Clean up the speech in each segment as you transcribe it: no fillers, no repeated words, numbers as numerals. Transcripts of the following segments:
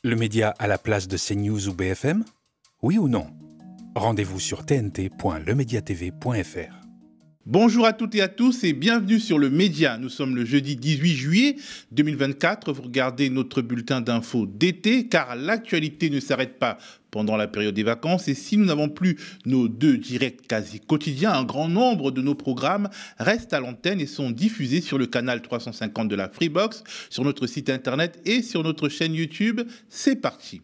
Le média à la place de CNews ou BFM? Oui ou non? Rendez-vous sur tnt.lemediatv.fr. Bonjour à toutes et à tous et bienvenue sur le Média. Nous sommes le jeudi 18 juillet 2024. Vous regardez notre bulletin d'infos d'été car l'actualité ne s'arrête pas pendant la période des vacances. Et si nous n'avons plus nos deux directs quasi quotidiens, un grand nombre de nos programmes restent à l'antenne et sont diffusés sur le canal 350 de la Freebox, sur notre site internet et sur notre chaîne YouTube. C'est parti.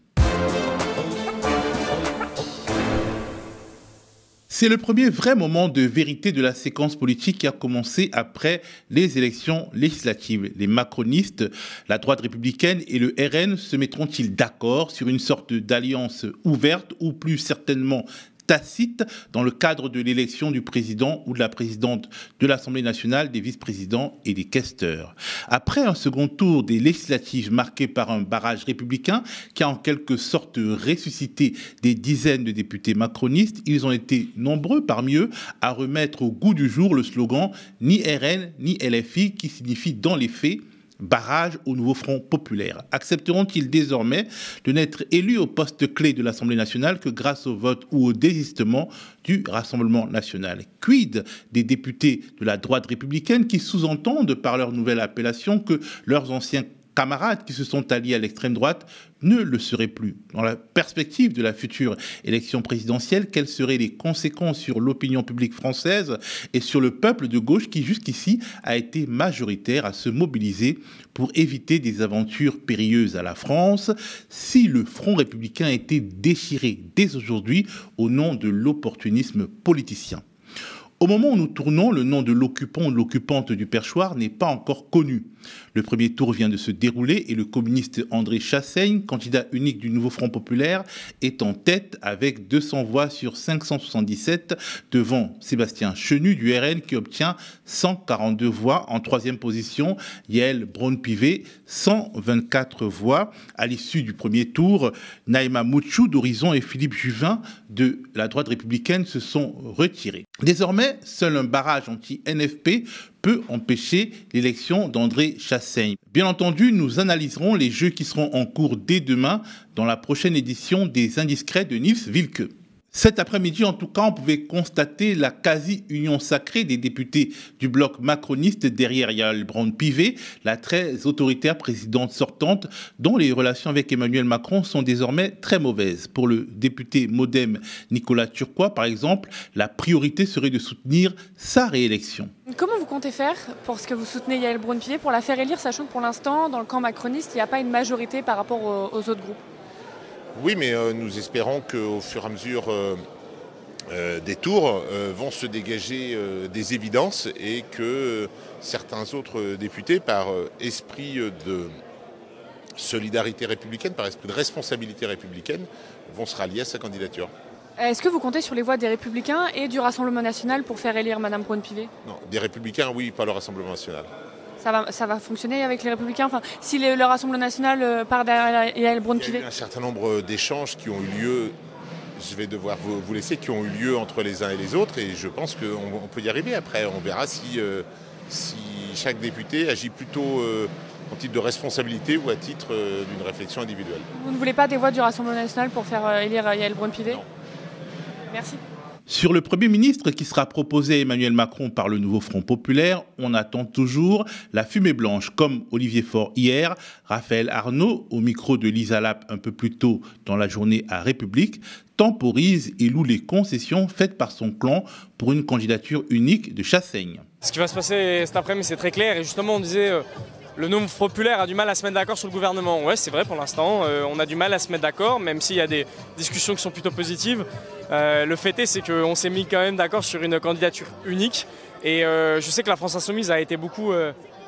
C'est le premier vrai moment de vérité de la séquence politique qui a commencé après les élections législatives. Les macronistes, la droite républicaine et le RN se mettront-ils d'accord sur une sorte d'alliance ouverte ou plus certainement tacite dans le cadre de l'élection du président ou de la présidente de l'Assemblée nationale, des vice-présidents et des questeurs. Après un second tour des législatives marqué par un barrage républicain qui a en quelque sorte ressuscité des dizaines de députés macronistes, ils ont été nombreux parmi eux à remettre au goût du jour le slogan « ni RN ni LFI » qui signifie dans les faits barrage au nouveau Front populaire. Accepteront-ils désormais de n'être élus au poste clé de l'Assemblée nationale que grâce au vote ou au désistement du Rassemblement national? Quid des députés de la droite républicaine qui sous-entendent par leur nouvelle appellation que leurs anciens camarades qui se sont alliés à l'extrême droite ne le seraient plus? Dans la perspective de la future élection présidentielle, quelles seraient les conséquences sur l'opinion publique française et sur le peuple de gauche qui jusqu'ici a été majoritaire à se mobiliser pour éviter des aventures périlleuses à la France si le Front républicain était déchiré dès aujourd'hui au nom de l'opportunisme politicien? Au moment où nous tournons, le nom de l'occupant ou de l'occupante du perchoir n'est pas encore connu. Le premier tour vient de se dérouler et le communiste André Chassaigne, candidat unique du nouveau Front populaire, est en tête avec 200 voix sur 577 devant Sébastien Chenu du RN qui obtient 142 voix. En troisième position, Yael Braun-Pivet, 124 voix. À l'issue du premier tour, Naïma Mouchou d'Horizon et Philippe Juvin de la droite républicaine se sont retirés. Désormais, seul un barrage anti-NFP peut empêcher l'élection d'André Chassaigne. Bien entendu, nous analyserons les jeux qui seront en cours dès demain dans la prochaine édition des Indiscrets de Nils Wilke. Cet après-midi, en tout cas, on pouvait constater la quasi-union sacrée des députés du bloc macroniste derrière Yael Braun-Pivet, la très autoritaire présidente sortante, dont les relations avec Emmanuel Macron sont désormais très mauvaises. Pour le député MoDem Nicolas Turquois, par exemple, la priorité serait de soutenir sa réélection. Comment vous comptez faire pour ce que vous soutenez Yael Braun-Pivet pour la faire élire, sachant que pour l'instant, dans le camp macroniste, il n'y a pas une majorité par rapport aux autres groupes? Oui, mais nous espérons qu'au fur et à mesure des tours vont se dégager des évidences et que certains autres députés, par esprit de solidarité républicaine, par esprit de responsabilité républicaine, vont se rallier à sa candidature. Est-ce que vous comptez sur les voix des Républicains et du Rassemblement national pour faire élire Mme Braun-Pivet? Non, des Républicains, oui, pas le Rassemblement national. Ça va fonctionner avec les Républicains, enfin, si le Rassemblement national part derrière Yael Braun-Pivet? Il y a eu un certain nombre d'échanges qui ont eu lieu, je vais devoir vous laisser, qui ont eu lieu entre les uns et les autres, et je pense qu'on peut y arriver après. On verra si chaque député agit plutôt en titre de responsabilité ou à titre d'une réflexion individuelle. Vous ne voulez pas des voix du Rassemblement national pour faire élire Yael Braun-Pivet? Non. Merci. Sur le Premier ministre qui sera proposé à Emmanuel Macron par le nouveau Front populaire, on attend toujours la fumée blanche, comme Olivier Faure hier, Raphaël Arnaud, au micro de Lisa Lapp un peu plus tôt dans la journée à République, temporise et loue les concessions faites par son clan pour une candidature unique de Chassaigne. Ce qui va se passer cet après-midi, c'est très clair. Et justement, on disait... Le nombre populaire a du mal à se mettre d'accord sur le gouvernement. Ouais, c'est vrai pour l'instant, on a du mal à se mettre d'accord, même s'il y a des discussions qui sont plutôt positives. Le fait est, c'est qu'on s'est mis quand même d'accord sur une candidature unique. Et je sais que la France Insoumise a été beaucoup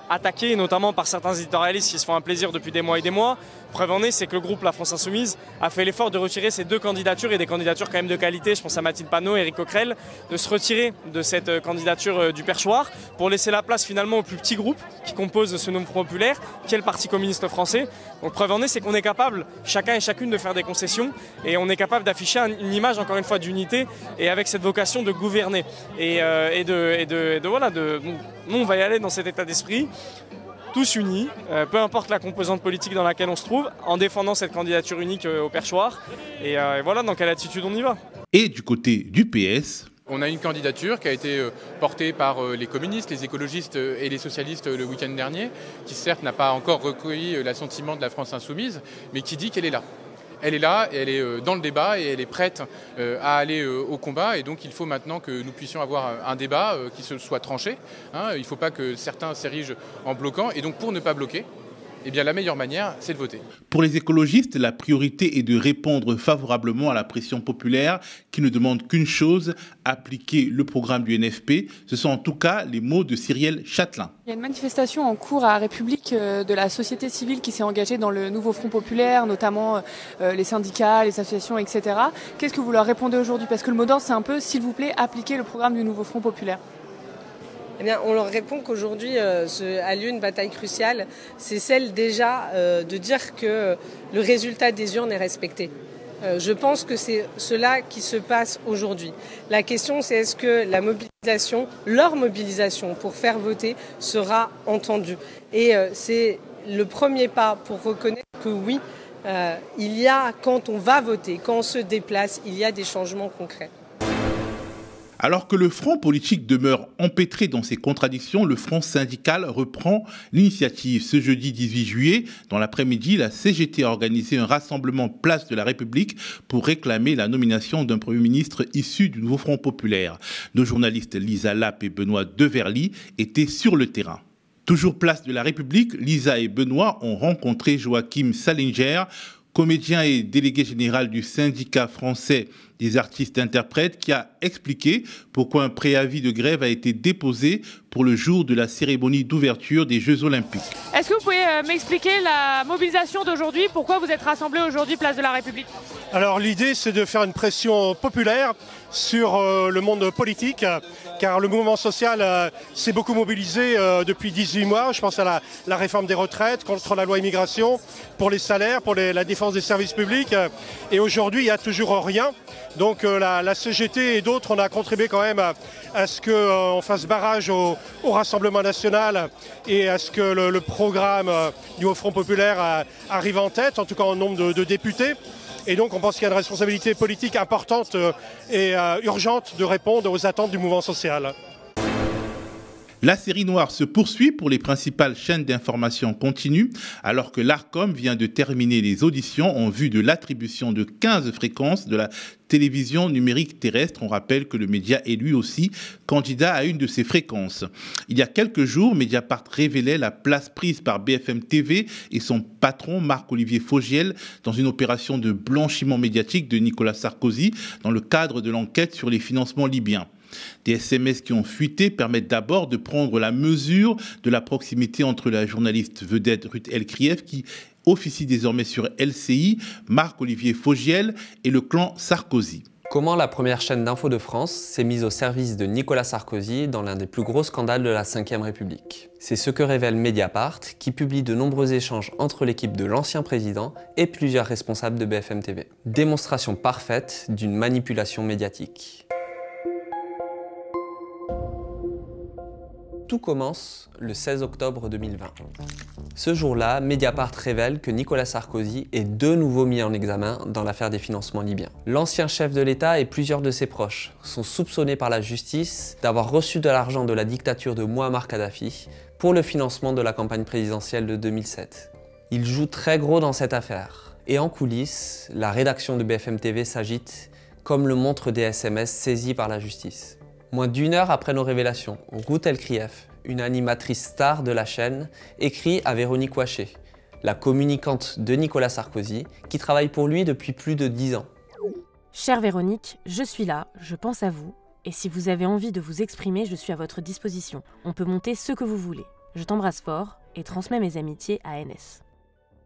attaquée, notamment par certains éditorialistes qui se font un plaisir depuis des mois et des mois. Preuve en est, c'est que le groupe La France Insoumise a fait l'effort de retirer ces deux candidatures et des candidatures quand même de qualité. Je pense à Mathilde Panot, Éric Coquerel, de se retirer de cette candidature du perchoir pour laisser la place finalement au plus petit groupe qui compose ce nouveau Front populaire, qui est le Parti communiste français. Donc preuve en est, c'est qu'on est capable, chacun et chacune, de faire des concessions et on est capable d'afficher une image, encore une fois, d'unité et avec cette vocation de gouverner. Nous, on va y aller dans cet état d'esprit. tous unis, peu importe la composante politique dans laquelle on se trouve, en défendant cette candidature unique au perchoir. Et voilà dans quelle attitude on y va. Et du côté du PS... On a une candidature qui a été portée par les communistes, les écologistes et les socialistes le week-end dernier, qui certes n'a pas encore recueilli l'assentiment de la France insoumise, mais qui dit qu'elle est là. Elle est là, elle est dans le débat et elle est prête à aller au combat. Et donc il faut maintenant que nous puissions avoir un débat qui soit tranché. Il ne faut pas que certains s'érigent en bloquant. Et donc pour ne pas bloquer, eh bien, la meilleure manière, c'est de voter. Pour les écologistes, la priorité est de répondre favorablement à la pression populaire qui ne demande qu'une chose, appliquer le programme du NFP. Ce sont en tout cas les mots de Cyrielle Châtelain. Il y a une manifestation en cours à République de la société civile qui s'est engagée dans le nouveau Front populaire, notamment les syndicats, les associations, etc. Qu'est-ce que vous leur répondez aujourd'hui? Parce que le mot d'ordre, c'est un peu, s'il vous plaît, appliquez le programme du nouveau Front populaire. Eh bien, on leur répond qu'aujourd'hui a lieu une bataille cruciale. C'est celle déjà de dire que le résultat des urnes est respecté. Je pense que c'est cela qui se passe aujourd'hui. La question, c'est est-ce que la mobilisation, leur mobilisation pour faire voter sera entendue. Et c'est le premier pas pour reconnaître que oui, il y a, quand on va voter, quand on se déplace, il y a des changements concrets. Alors que le front politique demeure empêtré dans ses contradictions, le front syndical reprend l'initiative. Ce jeudi 18 juillet, dans l'après-midi, la CGT a organisé un rassemblement place de la République pour réclamer la nomination d'un Premier ministre issu du nouveau Front populaire. Nos journalistes Lisa Lapp et Benoît Deverly étaient sur le terrain. Toujours place de la République, Lisa et Benoît ont rencontré Joachim Salinger, comédien et délégué général du syndicat français des artistes-interprètes, qui a expliqué pourquoi un préavis de grève a été déposé pour le jour de la cérémonie d'ouverture des Jeux Olympiques. Est-ce que vous pouvez m'expliquer la mobilisation d'aujourd'hui? Pourquoi vous êtes rassemblés aujourd'hui place de la République? Alors l'idée, c'est de faire une pression populaire sur le monde politique, car le mouvement social s'est beaucoup mobilisé depuis 18 mois. Je pense à la réforme des retraites, contre la loi immigration, pour les salaires, pour la défense des services publics. Et aujourd'hui, il n'y a toujours rien. Donc la CGT et d'autres, on a contribué quand même à ce qu'on fasse barrage au Rassemblement national et à ce que le programme du Front populaire arrive en tête, en tout cas en nombre de députés. Et donc on pense qu'il y a une responsabilité politique importante et urgente de répondre aux attentes du mouvement social. La série noire se poursuit pour les principales chaînes d'information continue, alors que l'Arcom vient de terminer les auditions en vue de l'attribution de 15 fréquences de la télévision numérique terrestre. On rappelle que le média est lui aussi candidat à une de ces fréquences. Il y a quelques jours, Mediapart révélait la place prise par BFM TV et son patron Marc-Olivier Fogiel dans une opération de blanchiment médiatique de Nicolas Sarkozy dans le cadre de l'enquête sur les financements libyens. Des SMS qui ont fuité permettent d'abord de prendre la mesure de la proximité entre la journaliste vedette Ruth Elkrief, qui officie désormais sur LCI, Marc-Olivier Fogiel et le clan Sarkozy. Comment la première chaîne d'info de France s'est mise au service de Nicolas Sarkozy dans l'un des plus gros scandales de la Ve République. C'est ce que révèle Mediapart, qui publie de nombreux échanges entre l'équipe de l'ancien président et plusieurs responsables de BFM TV. Démonstration parfaite d'une manipulation médiatique. Tout commence le 16 octobre 2020. Ce jour-là, Mediapart révèle que Nicolas Sarkozy est de nouveau mis en examen dans l'affaire des financements libyens. L'ancien chef de l'État et plusieurs de ses proches sont soupçonnés par la justice d'avoir reçu de l'argent de la dictature de Mouammar Kadhafi pour le financement de la campagne présidentielle de 2007. Ils jouent très gros dans cette affaire. Et en coulisses, la rédaction de BFM TV s'agite, comme le montrent des SMS saisis par la justice. Moins d'une heure après nos révélations, Ruth Elkrief, une animatrice star de la chaîne, écrit à Véronique Ouaché, la communicante de Nicolas Sarkozy, qui travaille pour lui depuis plus de 10 ans. Chère Véronique, je suis là, je pense à vous, et si vous avez envie de vous exprimer, je suis à votre disposition. On peut monter ce que vous voulez. Je t'embrasse fort et transmets mes amitiés à NS.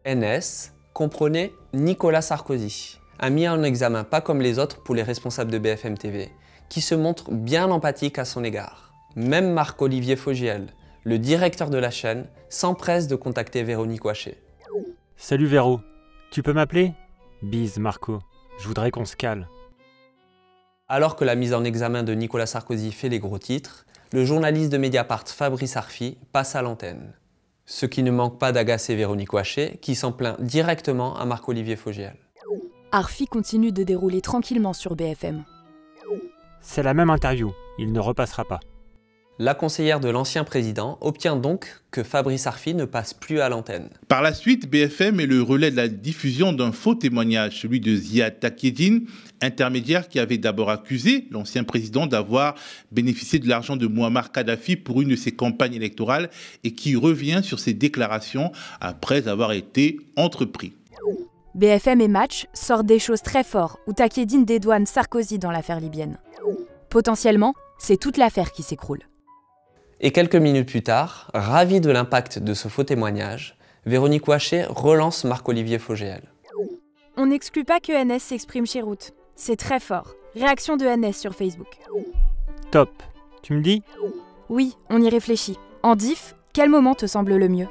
NS, comprenez Nicolas Sarkozy, un mis en examen pas comme les autres pour les responsables de BFM TV, qui se montre bien empathique à son égard. Même Marc-Olivier Fogiel, le directeur de la chaîne, s'empresse de contacter Véronique Ouaché. Salut Véro, tu peux m'appeler? Bise Marco, je voudrais qu'on se cale. Alors que la mise en examen de Nicolas Sarkozy fait les gros titres, le journaliste de Mediapart Fabrice Arfi passe à l'antenne. Ce qui ne manque pas d'agacer Véronique Ouaché, qui s'en plaint directement à Marc-Olivier Fogiel. Arfi continue de dérouler tranquillement sur BFM. C'est la même interview, il ne repassera pas. La conseillère de l'ancien président obtient donc que Fabrice Arfi ne passe plus à l'antenne. Par la suite, BFM est le relais de la diffusion d'un faux témoignage, celui de Ziad Takieddine, intermédiaire qui avait d'abord accusé l'ancien président d'avoir bénéficié de l'argent de Mouammar Kadhafi pour une de ses campagnes électorales et qui revient sur ses déclarations après avoir été entrepris. BFM et Match sortent des choses très fortes où Takieddine dédouane Sarkozy dans l'affaire libyenne. Potentiellement, c'est toute l'affaire qui s'écroule. Et quelques minutes plus tard, ravie de l'impact de ce faux témoignage, Véronique Ouaché relance Marc-Olivier Fogiel. On n'exclut pas que NS s'exprime chez Route. C'est très fort. Réaction de NS sur Facebook. Top. Tu me dis ? Oui, on y réfléchit. En diff, quel moment te semble le mieux ?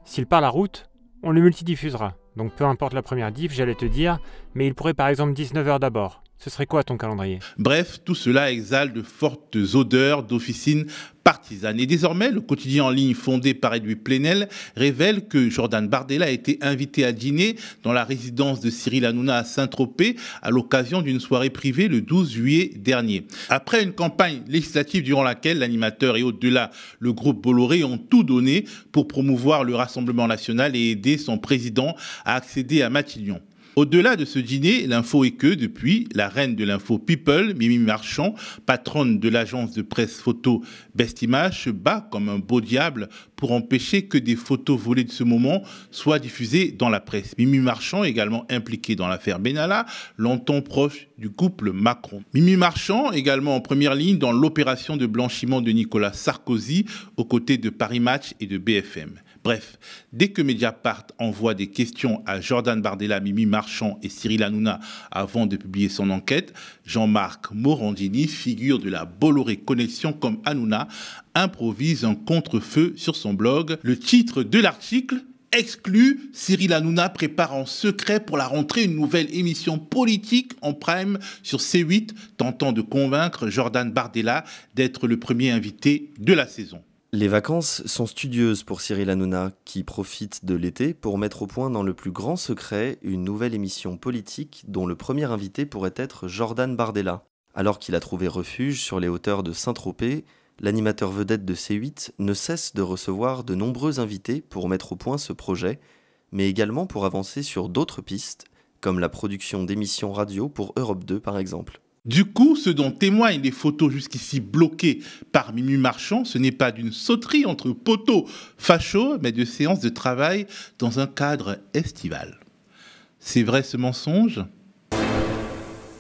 S'il parle à Route, on le multidiffusera. Donc peu importe la première diff, j'allais te dire, mais il pourrait par exemple 19h d'abord. Ce serait quoi ton calendrier ? Bref, tout cela exhale de fortes odeurs d'officine partisane. Et désormais, le quotidien en ligne fondé par Edoui Plenel révèle que Jordan Bardella a été invité à dîner dans la résidence de Cyril Hanouna à Saint-Tropez à l'occasion d'une soirée privée le 12 juillet dernier. Après une campagne législative durant laquelle l'animateur et au-delà le groupe Bolloré ont tout donné pour promouvoir le Rassemblement national et aider son président à accéder à Matignon. Au-delà de ce dîner, l'info est que, depuis, la reine de l'info People, Mimi Marchand, patronne de l'agence de presse photo Best Image, se bat comme un beau diable pour empêcher que des photos volées de ce moment soient diffusées dans la presse. Mimi Marchand, également impliquée dans l'affaire Benalla, longtemps proche du couple Macron. Mimi Marchand, également en première ligne dans l'opération de blanchiment de Nicolas Sarkozy, aux côtés de Paris Match et de BFM. Bref, dès que Mediapart envoie des questions à Jordan Bardella, Mimi Marchand et Cyril Hanouna avant de publier son enquête, Jean-Marc Morandini, figure de la Bolloré Connexion comme Hanouna, improvise un contre-feu sur son blog. Le titre de l'article exclut, Cyril Hanouna prépare en secret pour la rentrée une nouvelle émission politique en prime sur C8, tentant de convaincre Jordan Bardella d'être le premier invité de la saison. Les vacances sont studieuses pour Cyril Hanouna, qui profite de l'été pour mettre au point dans le plus grand secret une nouvelle émission politique dont le premier invité pourrait être Jordan Bardella. Alors qu'il a trouvé refuge sur les hauteurs de Saint-Tropez, l'animateur vedette de C8 ne cesse de recevoir de nombreux invités pour mettre au point ce projet, mais également pour avancer sur d'autres pistes, comme la production d'émissions radio pour Europe 2 par exemple. Du coup, ce dont témoignent les photos jusqu'ici bloquées par Mimi Marchand, ce n'est pas d'une sauterie entre poteaux fachos, mais de séances de travail dans un cadre estival. C'est vrai ce mensonge ?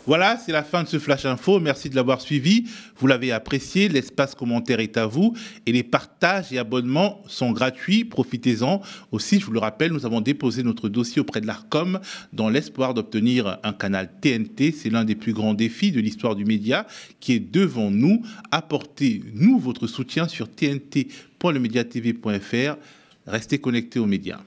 Voilà, c'est la fin de ce Flash Info. Merci de l'avoir suivi. Vous l'avez apprécié. L'espace commentaire est à vous. Et les partages et abonnements sont gratuits. Profitez-en. Aussi, je vous le rappelle, nous avons déposé notre dossier auprès de l'Arcom dans l'espoir d'obtenir un canal TNT. C'est l'un des plus grands défis de l'histoire du média qui est devant nous. Apportez-nous votre soutien sur tnt.lemediatv.fr. Restez connectés aux médias.